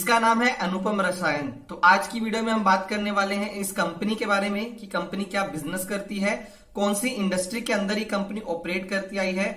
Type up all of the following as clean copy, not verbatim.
जिसका नाम है अनुपम रसायन। तो आज की वीडियो में हम बात करने वाले हैं इस कंपनी के बारे में कि कंपनी क्या बिजनेस करती है, कौन सी इंडस्ट्री के अंदर ये कंपनी ऑपरेट करती आई है।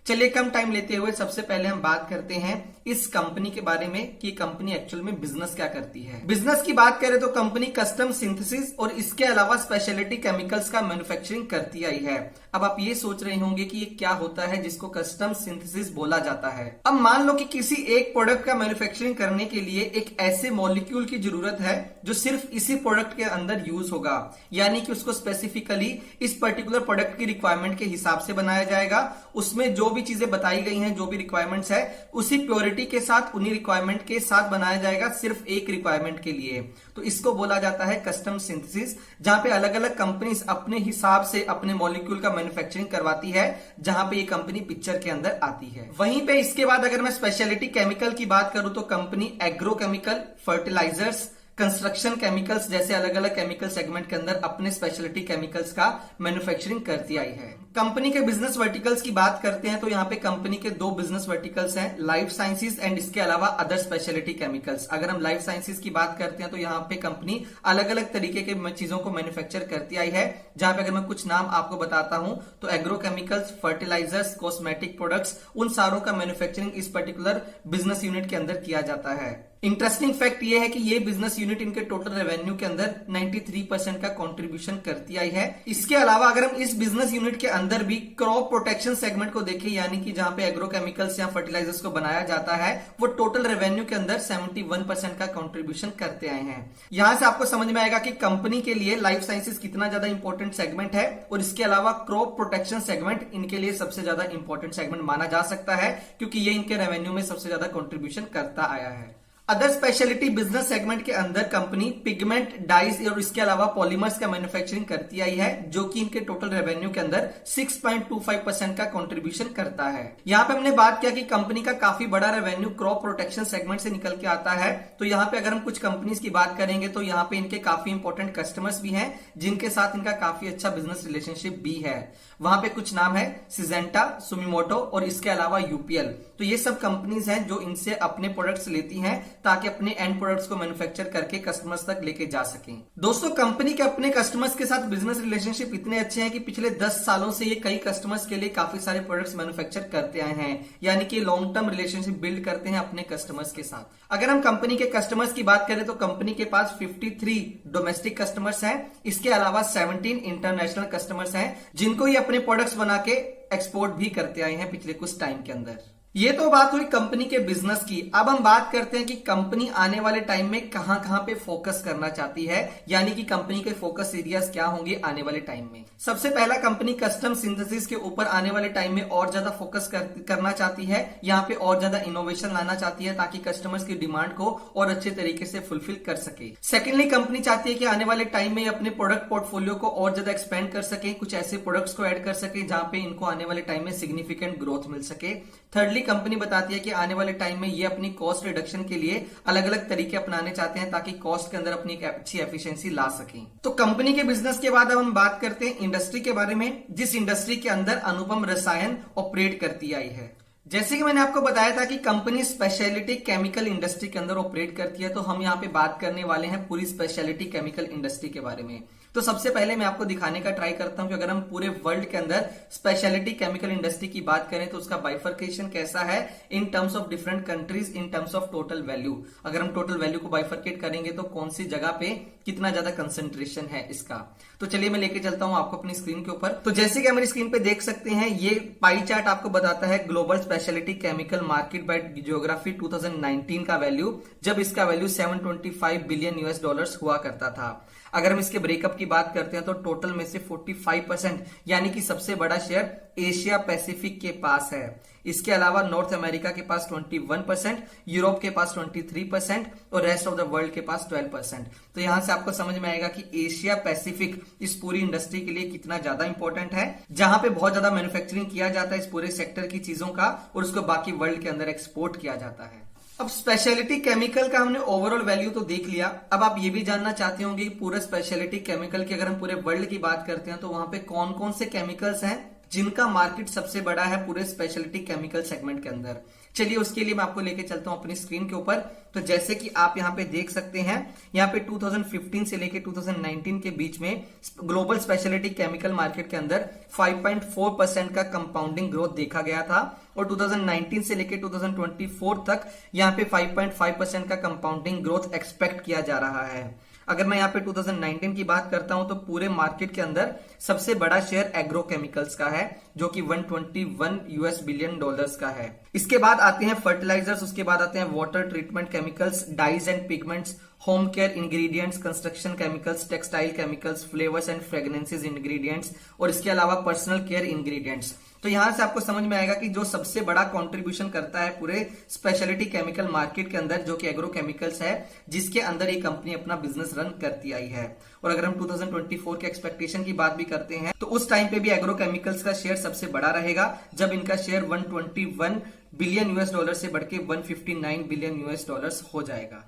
चलिए कम टाइम लेते हुए सबसे पहले हम बात करते हैं इस कंपनी के बारे में कि कंपनी एक्चुअल में बिजनेस क्या करती है। बिजनेस की बात करें तो कंपनी कस्टम सिंथेसिस और इसके अलावा स्पेशलिटी केमिकल्स का मैन्युफैक्चरिंग करती आई है। अब आप ये सोच रहे होंगे कि ये क्या होता है जिसको कस्टम सिंथेसिस बोला जाता है। अब मान लो कि किसी एक प्रोडक्ट का मैन्युफैक्चरिंग करने के लिए एक ऐसे मॉलिक्यूल की जरूरत है जो सिर्फ इसी प्रोडक्ट के अंदर यूज होगा, यानी कि उसको स्पेसिफिकली इस पर्टिकुलर प्रोडक्ट की रिक्वायरमेंट के हिसाब से बनाया जाएगा। उसमें जो भी चीजें बताई गई हैं, जो भी रिक्वायरमेंट्स है, उसी प्योरिटी के साथ उन्हीं रिक्वायरमेंट के साथ बनाया जाएगा, सिर्फ एक रिक्वायरमेंट के लिए। तो इसको बोला जाता है कस्टम सिंथेसिस, जहां पे अलग अलग कंपनीज अपने हिसाब से अपने मॉलिक्यूल का मैन्युफैक्चरिंग करवाती है, जहां पे ये कंपनी पिक्चर के अंदर आती है। वहीं पे इसके बाद अगर मैं स्पेशलिटी केमिकल की बात करूं तो company agrochemical, fertilisers, construction chemicals जैसे अलग अलग केमिकल सेगमेंट के अंदर अपने स्पेशलिटी केमिकल्स का मैन्युफैक्चरिंग करती आई है। कंपनी के बिजनेस वर्टिकल्स की बात करते हैं तो यहाँ पे कंपनी के दो बिजनेस वर्टिकल्स हैं, लाइफ साइंसेस एंड इसके अलावा अदर स्पेशलिटी केमिकल्स। अगर हम लाइफ साइंसेस की बात करते हैं तो यहाँ पे कंपनी अलग अलग तरीके के चीजों को मैन्युफैक्चर करती आई है, जहां पे अगर मैं कुछ नाम आपको बताता हूं तो एग्रोकेमिकल्स, फर्टिलाइजर्स, कॉस्मेटिक प्रोडक्ट्स, उन सारों का मैन्युफैक्चरिंग इस पर्टिकुलर बिजनेस यूनिट के अंदर किया जाता है। इंटरेस्टिंग फैक्ट यह है कि ये बिजनेस यूनिट इनके टोटल रेवेन्यू के अंदर 93% का कंट्रीब्यूशन करती आई है। इसके अलावा अगर हम इस बिजनेस यूनिट के अंदर भी क्रॉप प्रोटेक्शन सेगमेंट को देखें, यानी कि जहां पे एग्रोकेमिकल्स या फर्टिलाइजर्स को बनाया जाता है, वो टोटल रेवेन्यू के अंदर 71% का कंट्रीब्यूशन करते आए हैं। यहां से आपको समझ में आएगा कि कंपनी के लिए लाइफ साइंसेस कितना ज्यादा इंपॉर्टेंट सेगमेंट है, और इसके अलावा क्रॉप प्रोटेक्शन सेगमेंट इनके लिए सबसे ज्यादा इंपॉर्टेंट सेगमेंट माना जा सकता है, क्योंकि ये इनके रेवेन्यू में सबसे ज्यादा कंट्रीब्यूशन करता आया है। अदर स्पेशलिटी बिजनेस सेगमेंट के अंदर कंपनी पिगमेंट, डाइज और इसके अलावा पॉलीमर्स का मैन्युफैक्चरिंग करती आई है, जो कि इनके टोटल रेवेन्यू के अंदर 6.25% का कंट्रीब्यूशन करता है। यहाँ पे हमने बात किया कि कंपनी का काफी बड़ा रेवेन्यू क्रॉप प्रोटेक्शन सेगमेंट से निकल के आता है। तो यहाँ पे अगर हम कुछ कंपनीज की बात करेंगे तो यहाँ पे इनके काफी इंपॉर्टेंट कस्टमर्स भी हैं, जिनके साथ इनका काफी अच्छा बिजनेस रिलेशनशिप भी है। वहां पे कुछ नाम है सिजेंटा, सुमिमोटो और इसके अलावा यूपीएल। तो ये सब कंपनीज हैं जो इनसे अपने प्रोडक्ट्स लेती हैं ताकि अपने एंड प्रोडक्ट्स को मैन्युफैक्चर करके कस्टमर्स तक लेके जा सकें। दोस्तों, कंपनी के अपने कस्टमर्स के साथ बिजनेस रिलेशनशिप इतने अच्छे हैं कि पिछले 10 सालों से ये कई कस्टमर्स के लिए काफी सारे प्रोडक्ट्स मैन्युफैक्चर करते आए हैं, यानी कि लॉन्ग टर्म रिलेशनशिप बिल्ड करते हैं अपने कस्टमर्स के साथ। अगर हम कंपनी के कस्टमर्स की बात करें तो कंपनी के पास 53 डोमेस्टिक कस्टमर्स हैं, इसके अलावा 17 इंटरनेशनल कस्टमर्स हैं, जिनको ये अपने प्रोडक्ट्स बना के एक्सपोर्ट भी करते आए हैं पिछले कुछ टाइम के अंदर। ये तो बात हुई कंपनी के बिजनेस की। अब हम बात करते हैं कि कंपनी आने वाले टाइम में कहां कहां पे फोकस करना चाहती है, यानी कि कंपनी के फोकस एरियाज क्या होंगे आने वाले टाइम में। सबसे पहला, कंपनी कस्टम सिंथेसिस के ऊपर आने वाले टाइम में और ज्यादा फोकस करना चाहती है। यहाँ पे और ज्यादा इनोवेशन लाना चाहती है ताकि कस्टमर्स की डिमांड को और अच्छे तरीके से फुलफिल कर सके। सेकेंडली, कंपनी चाहती है कि आने वाले टाइम में अपने प्रोडक्ट पोर्टफोलियो को और ज्यादा एक्सपेंड कर सके, कुछ ऐसे प्रोडक्ट्स को ऐड कर सके जहां पे इनको आने वाले टाइम में सिग्निफिकेंट ग्रोथ मिल सके। थर्डली, कंपनी बताती है कि आने वाले टाइम में ये अपनी कॉस्ट रिडक्शन के लिए अलग अलग तरीके अपनाने चाहते हैं ताकि कॉस्ट के अंदर अपनी एक अच्छी एफिशिएंसी ला सकें। तो कंपनी के बिजनेस के बाद अब हम बात करते हैं इंडस्ट्री के बारे में, जिस इंडस्ट्री के अंदर अनुपम रसायन ऑपरेट करती आई है। जैसे कि मैंने आपको बताया था कि कंपनी स्पेशलिटी केमिकल इंडस्ट्री के अंदर ऑपरेट करती है, तो हम यहाँ पे बात करने वाले हैं पूरी स्पेशलिटी केमिकल इंडस्ट्री के बारे में। तो सबसे पहले मैं आपको दिखाने का ट्राई करता हूं कि अगर हम पूरे वर्ल्ड के अंदर स्पेशलिटी केमिकल इंडस्ट्री की बात करें तो उसका बाइफर्केशन कैसा है in terms of different countries, in terms of total value. अगर हम टोटल वैल्यू को बाइफर्केट करेंगे तो कौन सी जगह पे कितना ज्यादा कंसेंट्रेशन है इसका। तो चलिए मैं लेके चलता हूं आपको अपनी स्क्रीन के ऊपर। तो जैसे कि हमारी स्क्रीन पे देख सकते हैं, ये पाई चार्ट आपको बताता है global speciality chemical market by geography 2019 का वैल्यू, जब इसका वैल्यू 725 बिलियन यूएस डॉलर्स हुआ करता था। अगर हम इसके ब्रेकअप की बात करते हैं तो टोटल में से 45% यानी कि सबसे बड़ा शेयर एशिया पैसिफिक के पास है। इसके अलावा नॉर्थ अमेरिका के पास 21%, यूरोप के पास 23% और रेस्ट ऑफ द वर्ल्ड के पास 12%। तो यहां से आपको समझ में आएगा कि एशिया पैसिफिक इस पूरी इंडस्ट्री के लिए कितना ज्यादा इंपॉर्टेंट है, जहां पे बहुत ज्यादा मैन्युफैक्चरिंग किया जाता है इस पूरे सेक्टर की चीजों का, और उसको बाकी वर्ल्ड के अंदर एक्सपोर्ट किया जाता है। अब स्पेशलिटी केमिकल का हमने ओवरऑल वैल्यू तो देख लिया। अब आप ये भी जानना चाहते होंगे कि पूरे स्पेशलिटी केमिकल की अगर हम पूरे वर्ल्ड की बात करते हैं तो वहां पे कौन कौन से केमिकल्स हैं जिनका मार्केट सबसे बड़ा है पूरे स्पेशलिटी केमिकल सेगमेंट के अंदर। चलिए उसके लिए मैं आपको लेके चलता हूं अपनी स्क्रीन के ऊपर। तो जैसे कि आप यहां पे देख सकते हैं, यहां पे 2015 से लेके 2019 के बीच में ग्लोबल स्पेशलिटी केमिकल मार्केट के अंदर 5.4% का कंपाउंडिंग ग्रोथ देखा गया था और 2019 से लेके 2024 तक यहां पे 5.5% का कंपाउंडिंग ग्रोथ एक्सपेक्ट किया जा रहा है। अगर मैं यहाँ पे 2019 की बात करता हूं तो पूरे मार्केट के अंदर सबसे बड़ा शेयर एग्रोकेमिकल्स का है जो कि 121 यूएस बिलियन डॉलर्स का है। इसके बाद आते हैं फर्टिलाइजर्स, उसके बाद आते हैं water treatment chemicals, dyes and pigments, home care ingredients, construction chemicals, textile chemicals, flavours and fragrances ingredients और इसके अलावा पर्सनल केयर इंग्रेडिएंट्स। तो यहां से आपको समझ में आएगा कि जो सबसे बड़ा कंट्रीब्यूशन करता है पूरे स्पेशलिटी केमिकल मार्केट के अंदर जो कि एग्रो केमिकल्स है, जिसके अंदर ये कंपनी अपना बिजनेस रन करती आई है। और अगर हम 2024 के एक्सपेक्टेशन की बात भी करते हैं तो उस टाइम पे भी एग्रो केमिकल्स का शेयर सबसे बड़ा रहेगा जब इनका शेयर 121 बिलियन यूएस डॉलर से बढ़ के 159 बिलियन यूएस डॉलर्स हो जाएगा।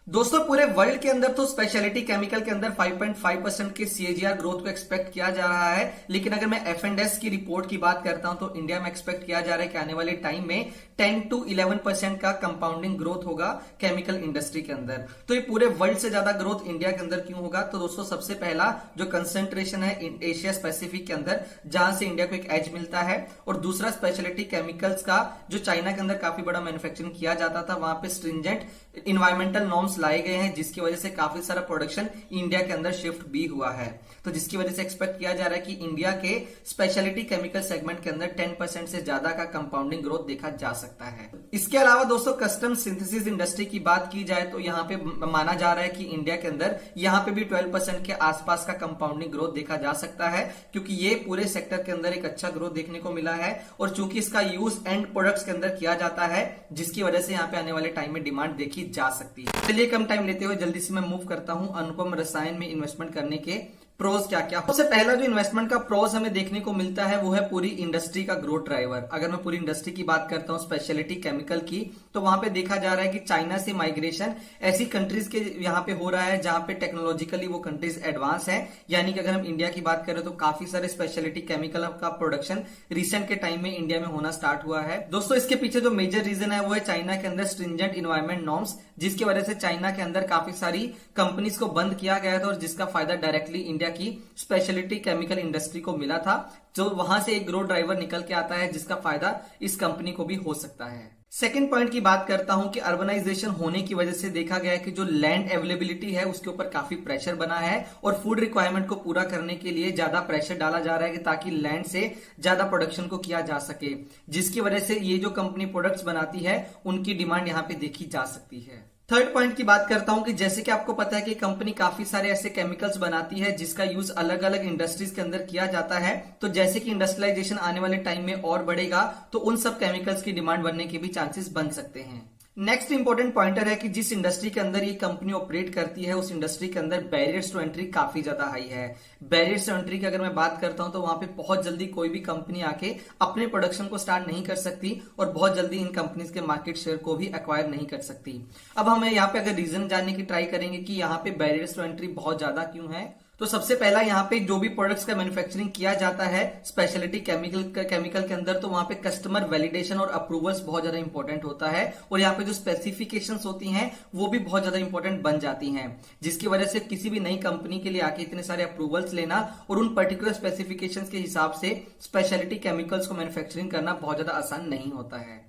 दोस्तों पूरे वर्ल्ड के अंदर तो स्पेशलिटी केमिकल के अंदर 5.5% के सीएजीआर ग्रोथ को एक्सपेक्ट किया जा रहा है, लेकिन अगर मैं एफ&एस की रिपोर्ट की बात करता हूं तो इंडिया में एक्सपेक्ट किया जा रहा है कि आने वाले टाइम में 10 to 11% का कंपाउंडिंग ग्रोथ होगा केमिकल इंडस्ट्री के अंदर। तो ये पूरे वर्ल्ड से ज्यादा ग्रोथ इंडिया के अंदर क्यों होगा? तो दोस्तों सबसे पहला जो कंसेंट्रेशन है एशिया पैसिफिक के अंदर जहां से इंडिया को एक एज मिलता है, और दूसरा स्पेशलिटी केमिकल्स का जो चाइना के अंदर काफी बड़ा मैन्युफैक्चरिंग किया जाता था, वहां पे स्ट्रिंजेंट इन्वायरमेंटल नॉर्म्स लाए गए हैं जिसकी वजह से काफी सारा प्रोडक्शन इंडिया के अंदर शिफ्ट भी हुआ है। तो जिसकी वजह से एक्सपेक्ट किया जा रहा है कि इंडिया के स्पेशलिटी केमिकल सेगमेंट के अंदर 10% से ज्यादा का कंपाउंडिंग ग्रोथ देखा जा सकता है। इसके अलावा दोस्तों कस्टम सिंथेसिस इंडस्ट्री की बात की जाए तो यहाँ पे माना जा रहा है कि इंडिया के अंदर यहाँ पे भी 12% के आसपास का कंपाउंडिंग ग्रोथ देखा जा सकता है, क्योंकि ये पूरे सेक्टर के अंदर एक अच्छा ग्रोथ देखने को मिला है और चूंकि इसका यूज एंड प्रोडक्ट्स के अंदर किया जाता है जिसकी वजह से यहाँ पे आने वाले टाइम में डिमांड देखी जा सकती है। चलिए कम टाइम लेते हुए जल्दी से मैं मूव करता हूं अनुपम रसायन में इन्वेस्टमेंट करने के प्रोज क्या क्या। सबसे पहला जो इन्वेस्टमेंट का प्रोज हमें देखने को मिलता है वो है पूरी इंडस्ट्री का ग्रोथ ड्राइवर। अगर मैं पूरी इंडस्ट्री की बात करता हूं स्पेशलिटी केमिकल की, तो वहां पे देखा जा रहा है कि चाइना से माइग्रेशन ऐसी कंट्रीज के यहां पे हो रहा है जहां पे टेक्नोलॉजिकली वो कंट्रीज एडवांस है। यानी कि अगर हम इंडिया की बात करें तो काफी सारे स्पेशलिटी केमिकल का प्रोडक्शन रिसेंट के टाइम में इंडिया में होना स्टार्ट हुआ है। दोस्तों इसके पीछे जो मेजर रीजन है वो है चाइना के अंदर स्ट्रिंजेंट इन्वायरमेंट नॉर्म्स, जिसकी वजह से चाइना के अंदर काफी सारी कंपनीज को बंद किया गया था और जिसका फायदा डायरेक्टली इंडिया की स्पेशलिटी केमिकल इंडस्ट्री को मिला था। जो वहां से एक ग्रोथ ड्राइवर निकल के आता है जिसका फायदा इस कंपनी को भी हो सकता है। सेकेंड पॉइंट की बात करता हूं कि अर्बनाइजेशन होने की वजह से देखा गया है कि जो लैंड अवेलेबिलिटी है उसके ऊपर काफी प्रेशर बना है और फूड रिक्वायरमेंट को पूरा करने के लिए ज्यादा प्रेशर डाला जा रहा है कि ताकि लैंड से ज्यादा प्रोडक्शन को किया जा सके, जिसकी वजह से ये जो कंपनी प्रोडक्ट्स बनाती है उनकी डिमांड यहाँ पे देखी जा सकती है। थर्ड पॉइंट की बात करता हूं कि जैसे कि आपको पता है कि कंपनी काफी सारे ऐसे केमिकल्स बनाती है जिसका यूज अलग अलग इंडस्ट्रीज के अंदर किया जाता है। तो जैसे कि इंडस्ट्रियलाइजेशन आने वाले टाइम में और बढ़ेगा तो उन सब केमिकल्स की डिमांड बढ़ने के भी चांसेस बन सकते हैं। नेक्स्ट इंपॉर्टेंट पॉइंटर है कि जिस इंडस्ट्री के अंदर ये कंपनी ऑपरेट करती है उस इंडस्ट्री के अंदर बैरियर्स टू एंट्री काफी ज्यादा हाई है। बैरियर्स टू एंट्री की अगर मैं बात करता हूं तो वहां पे बहुत जल्दी कोई भी कंपनी आके अपने प्रोडक्शन को स्टार्ट नहीं कर सकती और बहुत जल्दी इन कंपनीज के मार्केट शेयर को भी एक्वायर नहीं कर सकती। अब हमें यहाँ पे अगर रीजन जानने की ट्राई करेंगे कि यहाँ पे बैरियर्स टू एंट्री बहुत ज्यादा क्यों है, तो सबसे पहला यहाँ पे जो भी प्रोडक्ट्स का मैन्युफैक्चरिंग किया जाता है स्पेशलिटी केमिकल के अंदर, तो वहां पे कस्टमर वैलिडेशन और अप्रूवल्स बहुत ज्यादा इंपॉर्टेंट होता है और यहाँ पे जो स्पेसिफिकेशंस होती हैं वो भी बहुत ज्यादा इंपॉर्टेंट बन जाती हैं, जिसकी वजह से किसी भी नई कंपनी के लिए आके इतने सारे अप्रूवल्स लेना और उन पर्टिकुलर स्पेसिफिकेशंस के हिसाब से स्पेशलिटी केमिकल्स को मैन्युफैक्चरिंग करना बहुत ज्यादा आसान नहीं होता है।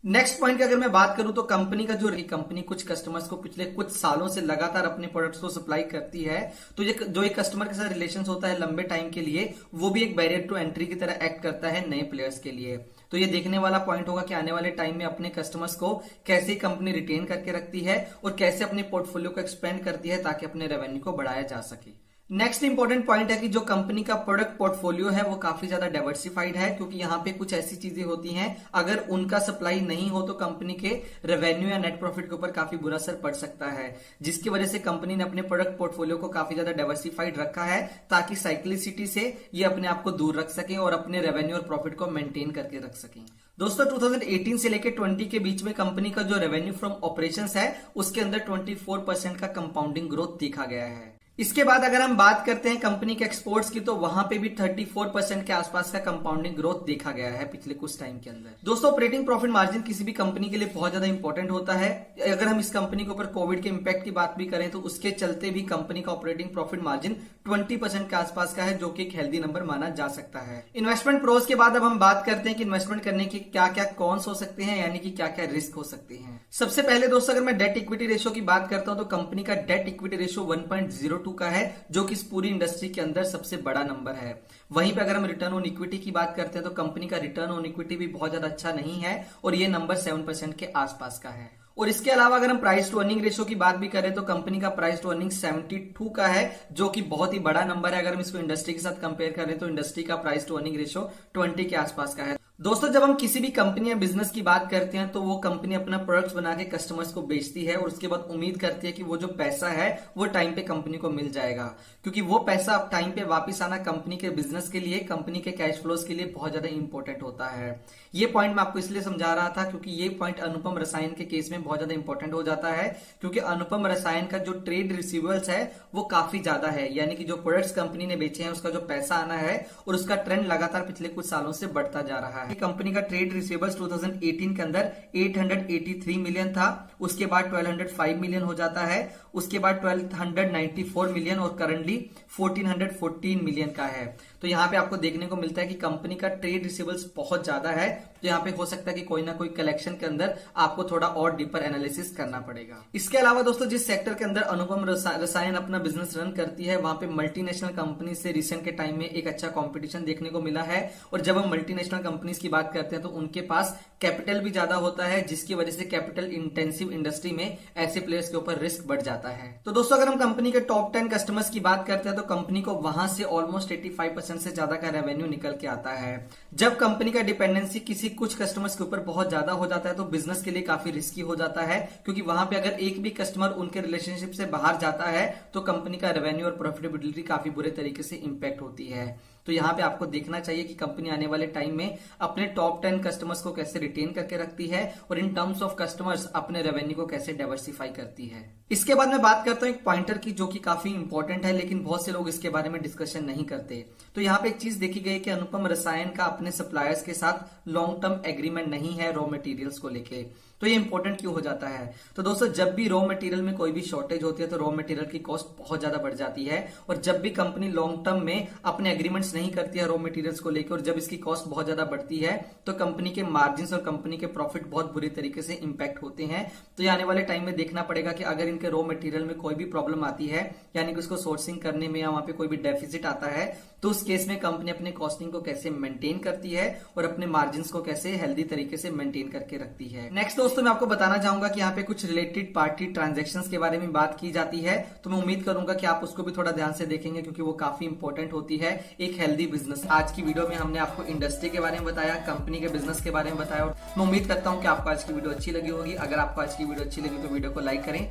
नेक्स्ट पॉइंट की अगर मैं बात करूं तो कंपनी का जो कंपनी कुछ कस्टमर्स को पिछले कुछ सालों से लगातार अपने प्रोडक्ट्स को सप्लाई करती है, तो ये जो एक कस्टमर के साथ रिलेशन होता है लंबे टाइम के लिए, वो भी एक बैरियर टू एंट्री की तरह एक्ट करता है नए प्लेयर्स के लिए। तो ये देखने वाला पॉइंट होगा कि आने वाले टाइम में अपने कस्टमर्स को कैसे कंपनी रिटेन करके रखती है और कैसे अपने पोर्टफोलियो को एक्सपेंड करती है ताकि अपने रेवेन्यू को बढ़ाया जा सके। नेक्स्ट इंपॉर्टेंट पॉइंट है कि जो कंपनी का प्रोडक्ट पोर्टफोलियो है वो काफी ज्यादा डाइवर्सिफाइड है, क्योंकि यहाँ पे कुछ ऐसी चीजें होती हैं अगर उनका सप्लाई नहीं हो तो कंपनी के रेवेन्यू या नेट प्रॉफिट के ऊपर काफी बुरा असर पड़ सकता है, जिसकी वजह से कंपनी ने अपने प्रोडक्ट पोर्टफोलियो को काफी ज्यादा डाइवर्सिफाइड रखा है ताकि साइक्लिसिटी से ये अपने आप को दूर रख सके और अपने रेवेन्यू और प्रॉफिट को मेंटेन करके रख सकें। दोस्तों 2018 से लेकर 20 के बीच में कंपनी का जो रेवेन्यू फ्रॉम ऑपरेशंस है उसके अंदर 24% का कंपाउंडिंग ग्रोथ देखा गया है। इसके बाद अगर हम बात करते हैं कंपनी के एक्सपोर्ट्स की, तो वहां पे भी 34% के आसपास का कंपाउंडिंग ग्रोथ देखा गया है पिछले कुछ टाइम के अंदर। दोस्तों ऑपरेटिंग प्रॉफिट मार्जिन किसी भी कंपनी के लिए बहुत ज्यादा इंपॉर्टेंट होता है। अगर हम इस कंपनी के ऊपर कोविड के इंपैक्ट की बात भी करें तो उसके चलते भी कंपनी का ऑपरेटिंग प्रॉफिट मार्जिन 20% के आसपास का है, जो कि एक हेल्दी नंबर माना जा सकता है। इन्वेस्टमेंट प्रोस के बाद अब हम बात करते हैं कि इन्वेस्टमेंट करने के क्या क्या कॉन्स हो सकते हैं, यानी कि क्या क्या रिस्क हो सकते हैं। सबसे पहले दोस्तों अगर मैं डेट इक्विटी रेशियो की बात करता हूं तो कंपनी का डेट इक्विटी रेशियो 1.02 का है, जो कि इस पूरी इंडस्ट्री के अंदर सबसे बड़ा नंबर है। वहीं पे अगर हम रिटर्न ऑन इक्विटी की बात करते हैं तो कंपनी का रिटर्न ऑन इक्विटी भी बहुत ज्यादा अच्छा नहीं है और ये नंबर 7% के आसपास का है। और इसके अलावा अगर हम प्राइस टू अर्निंग रेशियो की बात भी करें तो कंपनी का प्राइस टू अर्निंग 72 का है, जो कि बहुत ही बड़ा नंबर है। अगर हम इसको इंडस्ट्री के साथ कंपेयर करें तो इंडस्ट्री का प्राइस टू अर्निंग रेशियो 20 के आसपास का है। दोस्तों जब हम किसी भी कंपनी या बिजनेस की बात करते हैं तो वो कंपनी अपना प्रोडक्ट्स बना के कस्टमर्स को बेचती है और उसके बाद उम्मीद करती है कि वो जो पैसा है वो टाइम पे कंपनी को मिल जाएगा, क्योंकि वो पैसा अब टाइम पे वापस आना कंपनी के बिजनेस के लिए, कंपनी के कैश फ्लोज के लिए बहुत ज्यादा इंपॉर्टेंट होता है। ये पॉइंट मैं आपको इसलिए समझा रहा था क्योंकि ये पॉइंट अनुपम रसायन के केस में बहुत ज्यादा इंपॉर्टेंट हो जाता है, क्योंकि अनुपम रसायन का जो ट्रेड रिसीवेबल्स है वो काफी ज्यादा है, यानी कि जो प्रोडक्ट्स कंपनी ने बेचे हैं उसका जो पैसा आना है और उसका ट्रेंड लगातार पिछले कुछ सालों से बढ़ता जा रहा है। कंपनी का ट्रेड रिसीवेबल्स 2018 के अंदर 883 मिलियन था, उसके बाद 1205 मिलियन हो जाता है, उसके बाद 1294 मिलियन और करंटली 1414 मिलियन का है। तो यहाँ पे आपको देखने को मिलता है कि कंपनी का ट्रेड रिसीवेबल्स बहुत ज्यादा है, तो यहाँ पे हो सकता है कि कोई ना कोई कलेक्शन के अंदर आपको थोड़ा और डीपर एनालिसिस करना पड़ेगा। इसके अलावा दोस्तों जिस सेक्टर के अंदर अनुपम रसायन अपना बिजनेस रन करती है वहां पे मल्टीनेशनल कंपनी से रिसेंट के टाइम में एक अच्छा कंपटीशन देखने को मिला है। और जब हम मल्टीनेशनल कंपनीज की बात करते हैं तो उनके पास कैपिटल भी ज्यादा होता है, जिसकी वजह से कैपिटल इंटेंसिव इंडस्ट्री में ऐसे प्लेयर्स के ऊपर रिस्क बढ़ जाता है। तो दोस्तों अगर हम कंपनी के टॉप 10 कस्टमर्स की बात करते हैं तो कंपनी को वहां से ऑलमोस्ट 85% से ज्यादा का रेवेन्यू निकल के आता है। जब कंपनी का डिपेंडेंसी किसी कुछ कस्टमर्स के ऊपर बहुत ज्यादा हो जाता है तो बिजनेस के लिए काफी रिस्की हो जाता है, क्योंकि वहां पे अगर एक भी कस्टमर उनके रिलेशनशिप से बाहर जाता है तो कंपनी का रेवेन्यू और प्रॉफिटेबिलिटी काफी बुरे तरीके से इंपैक्ट होती है। तो यहाँ पे आपको देखना चाहिए कि कंपनी आने वाले टाइम में अपने टॉप 10 कस्टमर्स को कैसे रिटेन करके रखती है और इन टर्म्स ऑफ कस्टमर्स अपने रेवेन्यू को कैसे डाइवर्सिफाई करती है। इसके बाद मैं बात करता हूँ एक पॉइंटर की, जो कि काफी इंपॉर्टेंट है लेकिन बहुत से लोग इसके बारे में डिस्कशन नहीं करते। तो यहाँ पे एक चीज देखी गई कि अनुपम रसायन का अपने सप्लायर्स के साथ लॉन्ग टर्म एग्रीमेंट नहीं है रॉ मटेरियल्स को लेके। तो ये इंपॉर्टेंट क्यों हो जाता है? तो दोस्तों जब भी रॉ मटेरियल में कोई भी शॉर्टेज होती है तो रॉ मटेरियल की कॉस्ट बहुत ज्यादा बढ़ जाती है, और जब भी कंपनी लॉन्ग टर्म में अपने एग्रीमेंट्स नहीं करती है रॉ मटेरियल्स को लेकर और जब इसकी कॉस्ट बहुत ज्यादा बढ़ती है तो कंपनी के मार्जिन और कंपनी के प्रॉफिट बहुत बुरी तरीके से इंपैक्ट होते हैं। तो ये आने वाले टाइम में देखना पड़ेगा कि अगर इनके रॉ मटेरियल में कोई भी प्रॉब्लम आती है, यानी कि उसको सोर्सिंग करने में या वहां पे कोई भी डेफिसिट आता है, तो उस केस में कंपनी अपने कॉस्टिंग को कैसे मेंटेन करती है और अपने मार्जिन को कैसे हेल्दी तरीके से मेंटेन करके रखती है। नेक्स्ट दोस्तों मैं आपको बताना चाहूंगा कि यहाँ पे कुछ रिलेटेड पार्टी ट्रांजैक्शंस के बारे में बात की जाती है, तो मैं उम्मीद करूंगा कि आप उसको भी थोड़ा ध्यान से देखेंगे क्योंकि वो काफी इंपॉर्टेंट होती है एक हेल्दी बिजनेस। आज की वीडियो में हमने आपको इंडस्ट्री के बारे में बताया, कंपनी के बिजनेस के बारे में बताया और मैं उम्मीद करता हूँ कि आपको आज की वीडियो अच्छी लगी होगी। अगर आपको आज की वीडियो अच्छी लगी तो वीडियो को लाइक करें,